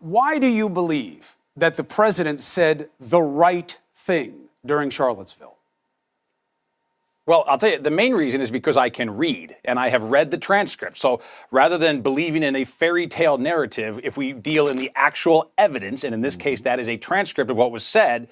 Why do you believe that the president said the right thing during Charlottesville? Well, I'll tell you, the main reason is because I can read, and I have read the transcript. So rather than believing in a fairy tale narrative, if we deal in the actual evidence, and in this case, that is a transcript of what was said,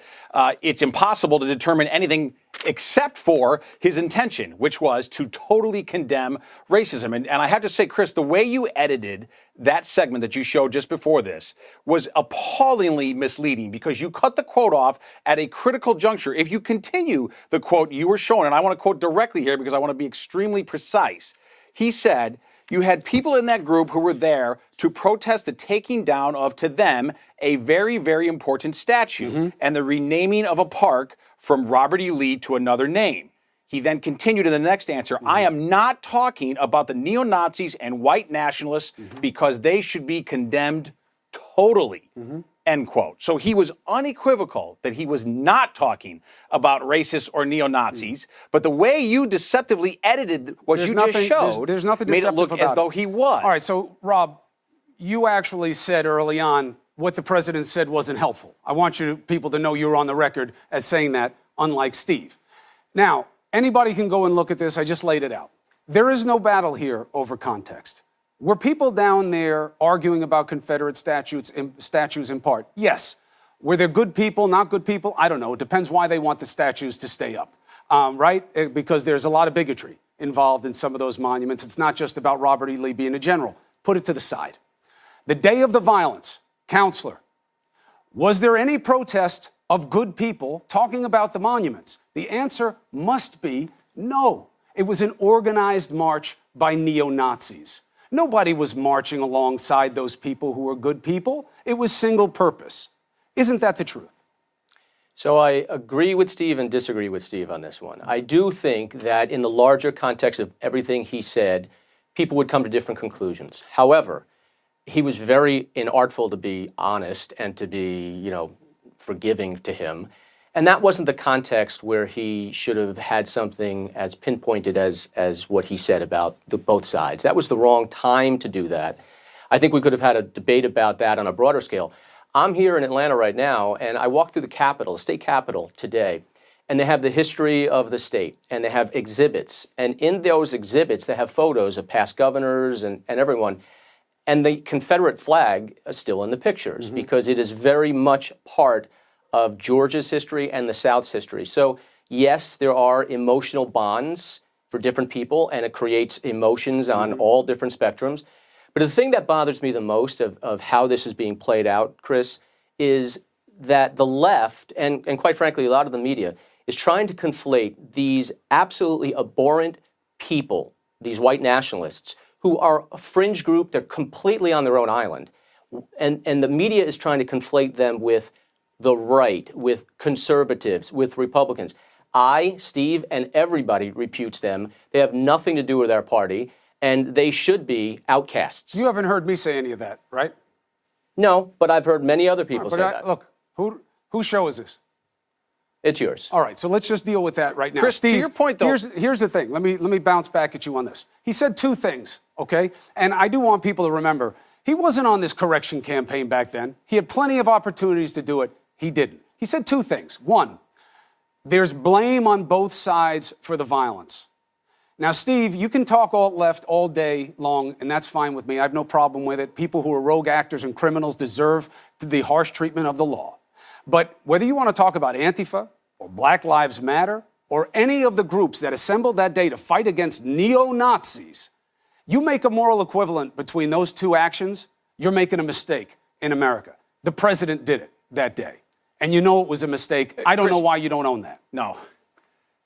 it's impossible to determine anything except for his intention, which was to totally condemn racism. And I have to say, Chris, the way you edited that segment that you showed just before this was appallingly misleading because you cut the quote off at a critical juncture. If you continue the quote you were showing, and I want to quote directly here because I want to be extremely precise, he said, you had people in that group who were there to protest the taking down of, to them, a very, very important statue and the renaming of a park from Robert E. Lee to another name. He then continued in the next answer, I am not talking about the neo-Nazis and white nationalists because they should be condemned totally, end quote. So he was unequivocal that he was not talking about racists or neo-Nazis, but the way you deceptively edited what you just showed there's nothing made it look about as though he was. All right, so Rob, you actually said early on what the president said wasn't helpful. I want people to know you're on the record as saying that, unlike Steve. Now, anybody can go and look at this. I just laid it out. There is no battle here over context. Were people down there arguing about Confederate statues in part? Yes. Were there good people, not good people? I don't know. It depends why they want the statues to stay up, right? Because there's a lot of bigotry involved in some of those monuments. It's not just about Robert E. Lee being a general. Put it to the side. The day of the violence, Counselor, was there any protest of good people talking about the monuments? The answer must be no. It was an organized march by neo-Nazis. Nobody was marching alongside those people who were good people. It was single purpose. Isn't that the truth? So I agree with Steve and disagree with Steve on this one. I do think that in the larger context of everything he said, people would come to different conclusions. However, he was very inartful to be honest and to be, forgiving to him. And that wasn't the context where he should have had something as pinpointed as what he said about both sides. That was the wrong time to do that. I think we could have had a debate about that on a broader scale. I'm here in Atlanta right now, and I walked through the Capitol, state Capitol today, and they have the history of the state, and they have exhibits. And in those exhibits, they have photos of past governors and everyone. And the Confederate flag is still in the pictures because it is very much part of Georgia's history and the South's history. So yes, there are emotional bonds for different people, and it creates emotions on all different spectrums. But the thing that bothers me the most of how this is being played out, Chris, is that the left, and quite frankly, a lot of the media, is trying to conflate these absolutely abhorrent people, these white nationalists, who are a fringe group. They're completely on their own island. And the media is trying to conflate them with the right, with conservatives, with Republicans. I, Steve, and everybody reputes them. They have nothing to do with our party, and they should be outcasts. You haven't heard me say any of that, right? No, but I've heard many other people say that. Look, whose show is this? It's yours. All right, so let's just deal with that right now. Chris, Steve, to your point, though. Here's the thing. Let me bounce back at you on this. He said two things, okay? And I do want people to remember, he wasn't on this correction campaign back then. He had plenty of opportunities to do it. He didn't. He said two things. One, there's blame on both sides for the violence. Now, Steve, you can talk alt left all day long, and that's fine with me. I have no problem with it. People who are rogue actors and criminals deserve the harsh treatment of the law. But whether you want to talk about Antifa or Black Lives Matter or any of the groups that assembled that day to fight against neo-Nazis, you make a moral equivalent between those two actions, you're making a mistake in America. The president did it that day. And you know it was a mistake. I don't know why you don't own that. No.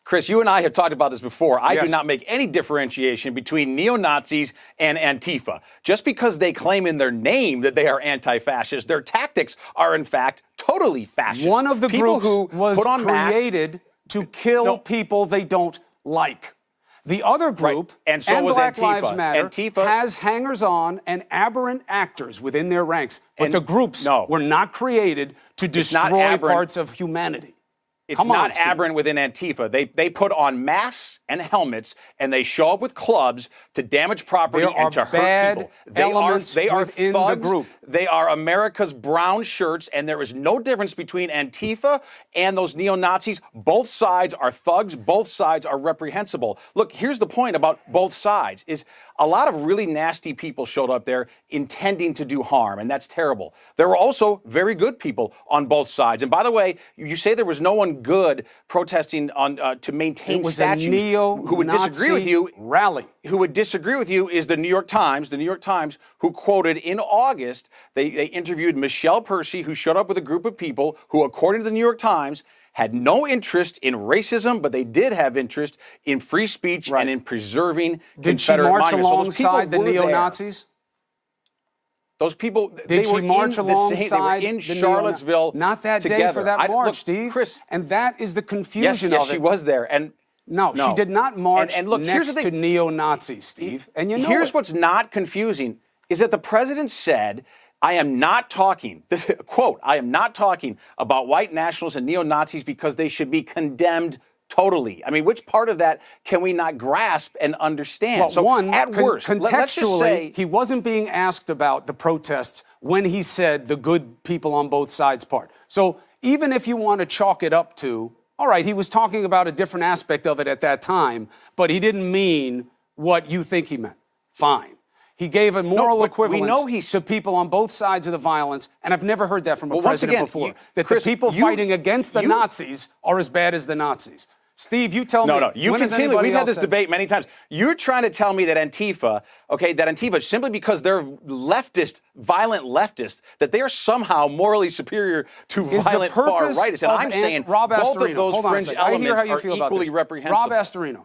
Chris, you and I have talked about this before. I Yes. do not make any differentiation between neo-Nazis and Antifa. Just because they claim in their name that they are anti-fascist, their tactics are, in fact, totally fascist. One of the people groups who was put on created to kill people they don't like. The other group, and so was Black Antifa. Lives Matter, Antifa has hangers-on and aberrant actors within their ranks. But And the groups no. were not created to not destroy aberrant. parts of humanity. It's Come on, not Steve. aberrant within Antifa. They put on masks and helmets, and they show up with clubs to damage property There and are to bad hurt people. elements They are within the thugs. group. They are America's brown shirts, and there is no difference between Antifa and those neo-Nazis. Both sides are thugs. Both sides are reprehensible. Look, here's the point about both sides is a lot of really nasty people showed up there intending to do harm, and that's terrible. There were also very good people on both sides. And by the way, you say there was no one good protesting on to maintain It was statues. a neo-Nazi who would disagree with you rally. Who would disagree with you is the New York Times. The New York Times, who quoted in August, they interviewed Michelle Percy, who showed up with a group of people who, according to the New York Times, had no interest in racism, but they did have interest in free speech and in preserving Did she Confederate march monuments. So those people alongside the were there. neo-Nazis? Those people, Did they she were march in the same, they were alongside in the Charlottesville Not that together. day for that march, look, Steve. Chris, and that is the confusion yes, of it. she was there. And No, she did not march and look, here's next the to thing. neo-Nazis, Steve. And you know Here's it. what's not confusing is that the president said, I am not talking, this quote, I am not talking about white nationalists and neo-Nazis because they should be condemned totally. I mean, which part of that can we not grasp and understand? Well, So one, at worst, let's just contextually, say he wasn't being asked about the protests when he said the good people on both sides part. So even if you want to chalk it up to, all right, he was talking about a different aspect of it at that time, but he didn't mean what you think he meant. Fine. He gave a moral but we equivalence know he's- to people on both sides of the violence, and I've never heard that from a Well, once president again, before, Chris, the people fighting against the Nazis are as bad as the Nazis. Steve, you tell me. No, you when has continually, anybody we've had else this said- debate many times. You're trying to tell me that Antifa, simply because they're leftist, violent leftists, that they are somehow morally superior to Is the violent far purpose rightists. And of I'm saying Rob both Astorino, of those hold on a fringe second. I hear elements how you are feel about equally this. reprehensible. Rob Astorino,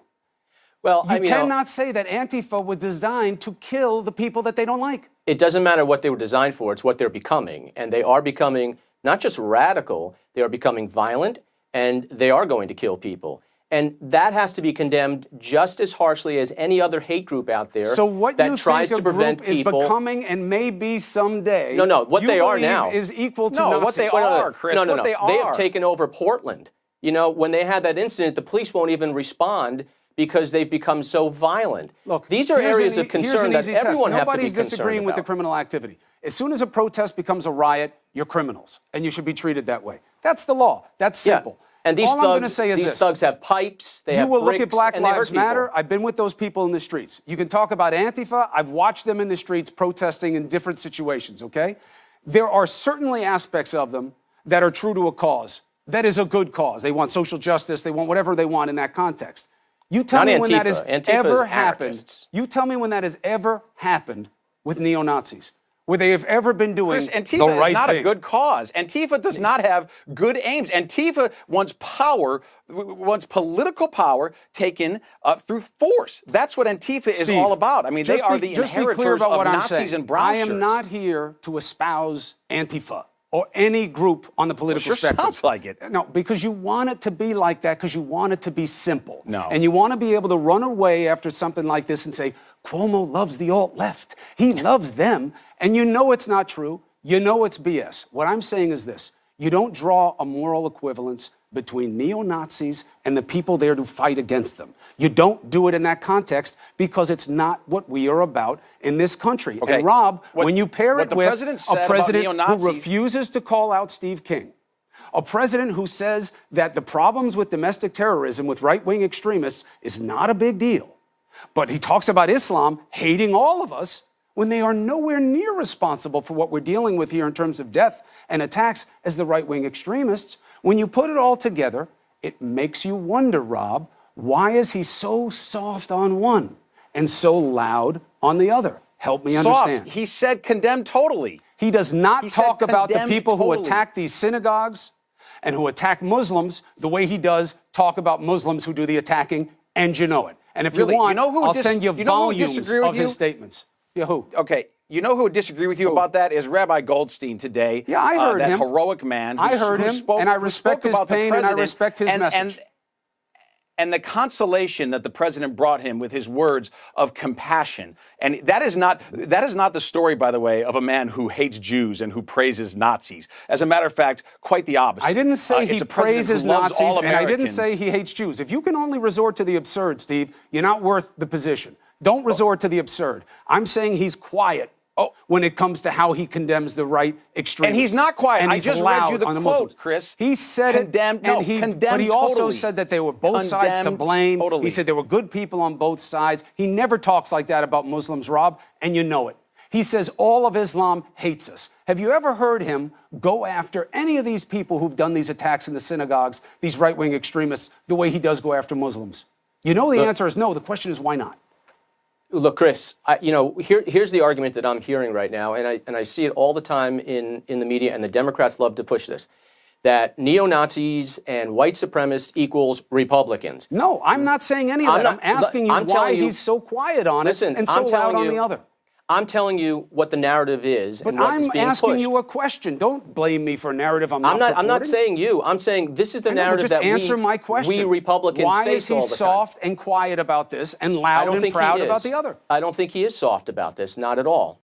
Well, you cannot say that Antifa was designed to kill the people that they don't like. it doesn't matter what they were designed for, it's what they're becoming. And they are becoming not just radical, they are becoming violent, and they are going to kill people. And that has to be condemned just as harshly as any other hate group out there So what that you tries think to a prevent group is people. becoming and may be someday, No, what you they are believe now is equal to No, Nazis. what they are, Chris, No, what they are. They have taken over Portland. You know, when they had that incident, the police won't even respond because they've become so violent. Look, these are here's areas an of e- here's concern an that easy test. everyone has to be Nobody's concerned disagreeing with the about. criminal activity. As soon as a protest becomes a riot, you're criminals, and you should be treated that way. That's the law. That's simple. Yeah. And these All I'm going to thugs, say is these this. thugs have pipes, they You have will look bricks, at Black and they hurt Lives people. Matter. I've been with those people in the streets. You can talk about Antifa. I've watched them in the streets protesting in different situations, okay? There are certainly aspects of them that are true to a cause. That is a good cause. They want social justice. They want whatever they want in that context. You tell Not me when that Antifa. has Antifa ever is happened. anarchists. You tell me when that has ever happened with neo-Nazis, where they have ever been doing Chris, the Antifa right is not thing. a good cause. Antifa does not have good aims. Antifa wants power, wants political power taken through force. That's what Antifa is Steve, all about. I mean, they are the just be clear inheritors about of what I'm Nazis saying. and brown I am shirts. not here to espouse Antifa or any group on the political Sure spectrum. sounds like it. No, because you want it to be like that, because you want it to be simple. No. And you want to be able to run away after something like this and say, Cuomo loves the alt-left. He loves them. And you know it's not true. You know it's BS. What I'm saying is this. You don't draw a moral equivalence between neo-Nazis and the people there to fight against them. You don't do it in that context because it's not what we are about in this country. Okay. And Rob, What- when you pair what it the with president said a about president who neo-Nazis- refuses to call out Steve King, a president who says that the problems with domestic terrorism with right-wing extremists is not a big deal, but he talks about Islam hating all of us when they are nowhere near responsible for what we're dealing with here in terms of death and attacks as the right-wing extremists. When you put it all together, it makes you wonder, Rob, why is he so soft on one and so loud on the other? Help me understand. He said condemn totally. He does not He said talk about the condemned people who totally. attack these synagogues and who attack Muslims the way he does talk about Muslims who do the attacking, and you know it. And if Really? you want, You know who would I'll dis- send you you know who would volumes disagree with of his you? statements. Yeah, who? Okay, you know who would disagree with you about that is Rabbi Goldstein today. Yeah, I heard that him. heroic man. I heard who him, spoke, and I who respect spoke his about the pain and I president, respect his message. and the consolation that the president brought him with his words of compassion. And that is not the story, by the way, of a man who hates Jews and who praises Nazis. As a matter of fact, quite the opposite. I didn't say he praises Nazis, and I didn't Americans. say he hates Jews. If you can only resort to the absurd, Steve, you're not worth the position. Don't resort to the absurd. I'm saying he's quiet when it comes to how he condemns the right extremists. And he's not quiet. And I he's just loud read you the on the quote, Muslims. Chris. He said Condemned, it, and but he also totally. said that they were both sides to Condemned blame. totally. He said there were good people on both sides. He never talks like that about Muslims, Rob, and you know it. He says all of Islam hates us. Have you ever heard him go after any of these people who've done these attacks in the synagogues, these right-wing extremists, the way he does go after Muslims? You know the answer is no. The question is why not? Look, Chris, here's the argument that I'm hearing right now, and I see it all the time in the media, and the Democrats love to push this, that neo-Nazis and white supremacists equals Republicans. No, I'm not saying any of that. I'm asking you why he's so quiet on it and so loud on the other. I'm telling you what the narrative is. But and what I'm is being asking pushed. you a question. Don't blame me for a narrative I'm not I'm not saying you. I'm saying this is the narrative that answer my question. we Republicans Why face is he all the time. soft and quiet about this and loud and proud about the other? I don't think he is soft about this, not at all.